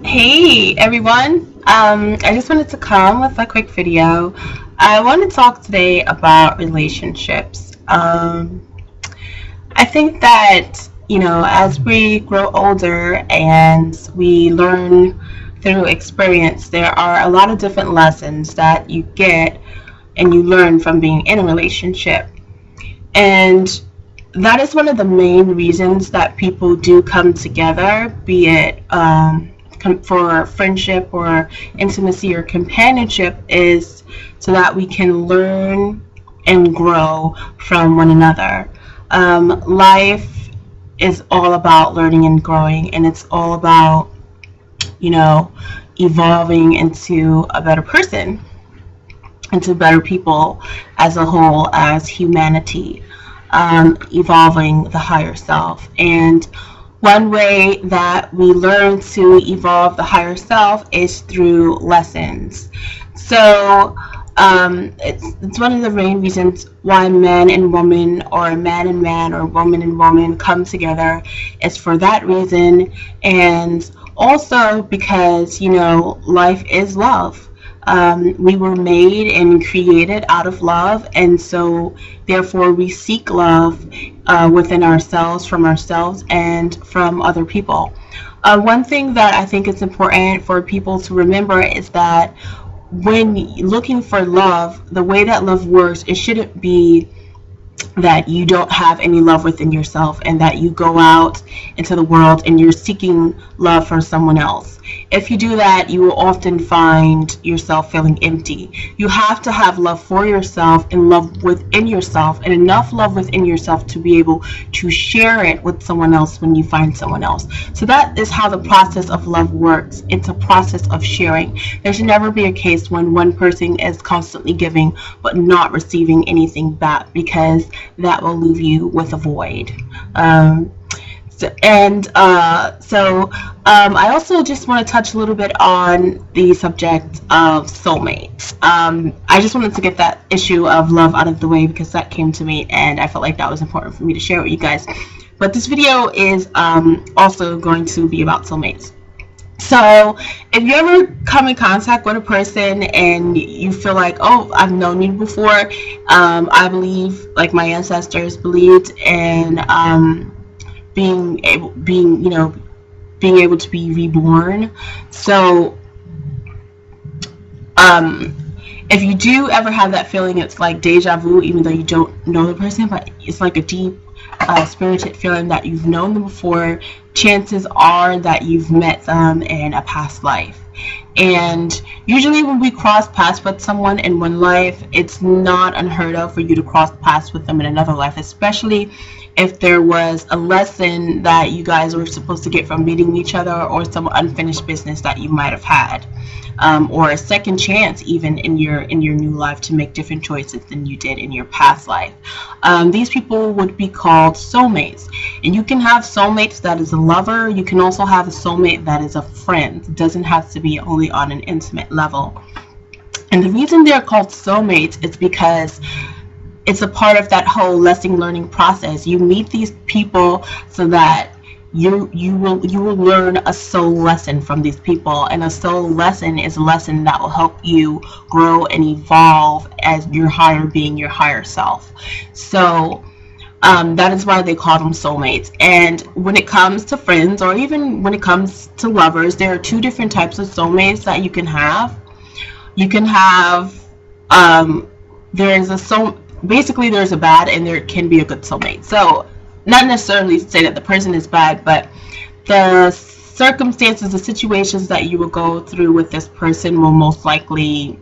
Hey everyone, I just wanted to come with a quick video. I want to talk today about relationships. I think that, as we grow older and we learn through experience, there are a lot of different lessons that you get and you learn from being in a relationship. And that is one of the main reasons that people do come together, be it for friendship or intimacy or companionship, is so that we can learn and grow from one another. Life is all about learning and growing, and it's all about, you know, evolving into a better person, into better people as a whole, as humanity, evolving the higher self. And one way that we learn to evolve the higher self is through lessons. So it's one of the main reasons why man and woman, or man and man, or woman and woman come together. It's for that reason, and also because life is love. We were made and created out of love, and so therefore we seek love within ourselves, from ourselves, and from other people. One thing that I think is important for people to remember is that when looking for love, the way that love works, it shouldn't be that you don't have any love within yourself and that you go out into the world and you're seeking love from someone else. If you do that, you will often find yourself feeling empty. You have to have love for yourself and love within yourself, and enough love within yourself to be able to share it with someone else when you find someone else. So that is how the process of love works. It's a process of sharing. There should never be a case when one person is constantly giving but not receiving anything back, because that will leave you with a void. I also just want to touch a little bit on the subject of soulmates. I just wanted to get that issue of love out of the way because that came to me and I felt like that was important for me to share with you guys. But this video is also going to be about soulmates. So if you ever come in contact with a person and you feel like, oh, I've known you before, I believe, like my ancestors believed in being able to be reborn. So if you do ever have that feeling, it's like deja vu, even though you don't know the person, but it's like a deep spirited feeling that you've known them before. Chances are that you've met them in a past life. And usually when we cross paths with someone in one life, it's not unheard of for you to cross paths with them in another life, especially if there was a lesson that you guys were supposed to get from meeting each other, or some unfinished business that you might have had, or a second chance even in your new life to make different choices than you did in your past life. These people would be called soulmates. And you can have soulmates that is a lover. You can also have a soulmate that is a friend. It doesn't have to be only on an intimate level. And the reason they're called soulmates is because it's a part of that whole lesson learning process. You meet these people so that you will learn a soul lesson from these people, and a soul lesson is a lesson that will help you grow and evolve as your higher being, your higher self. So that is why they call them soulmates. And when it comes to friends, or even when it comes to lovers, there are two different types of soulmates that you can have. You can have basically there's a bad and there can be a good soulmate. So not necessarily to say that the person is bad, but the circumstances, the situations that you will go through with this person will most likely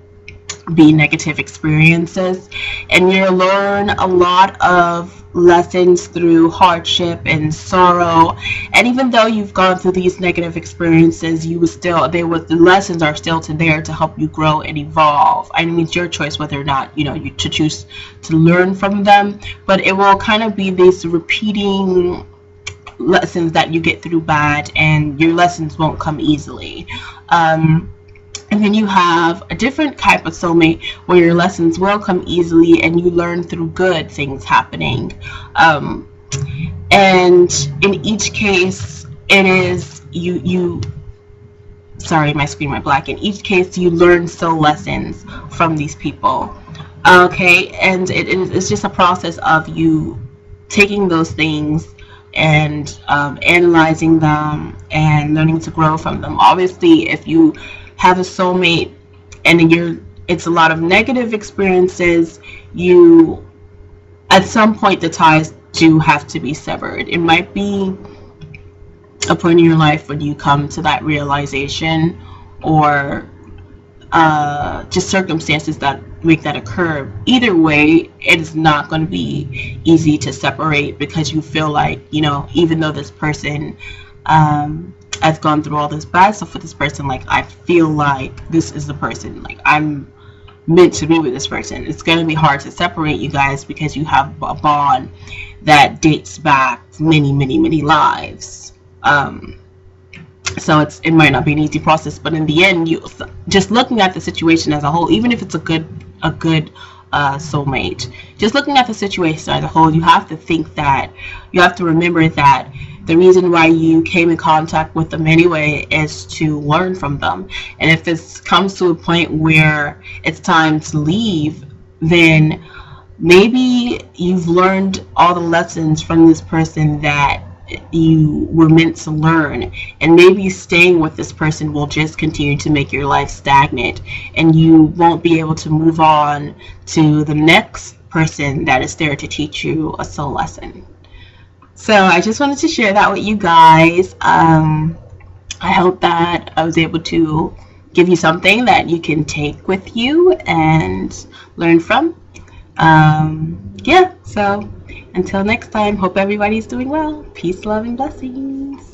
be negative experiences, and you'll learn a lot of lessons through hardship and sorrow. And even though you've gone through these negative experiences, the lessons are still there to help you grow and evolve. I mean, it's your choice whether or not you to choose to learn from them, but it will kind of be these repeating lessons that you get through bad, and your lessons won't come easily. And then you have a different type of soulmate where your lessons will come easily and you learn through good things happening. And in each case, it is you sorry, my screen went black. In each case, you learn soul lessons from these people. Okay, and it's just a process of you taking those things and analyzing them and learning to grow from them. Obviously, if you have a soulmate and it's a lot of negative experiences, you at some point the ties do have to be severed. It might be a point in your life when you come to that realization, or just circumstances that make that occur. Either way, it is not going to be easy to separate, because you feel like, even though this person, I've gone through all this bad stuff with this person, like I feel like this is the person, like I'm meant to be with this person. It's going to be hard to separate you guys, because you have a bond that dates back many, many, many lives. So it might not be an easy process, but in the end, you just looking at the situation as a whole, even if it's a good soulmate, just looking at the situation as a whole, you have to remember that the reason why you came in contact with them anyway is to learn from them. And if this comes to a point where it's time to leave, then maybe you've learned all the lessons from this person that you were meant to learn, and maybe staying with this person will just continue to make your life stagnant, and you won't be able to move on to the next person that is there to teach you a soul lesson. So I just wanted to share that with you guys. I hope that I was able to give you something that you can take with you and learn from. So until next time, hope everybody's doing well. Peace, love, and blessings.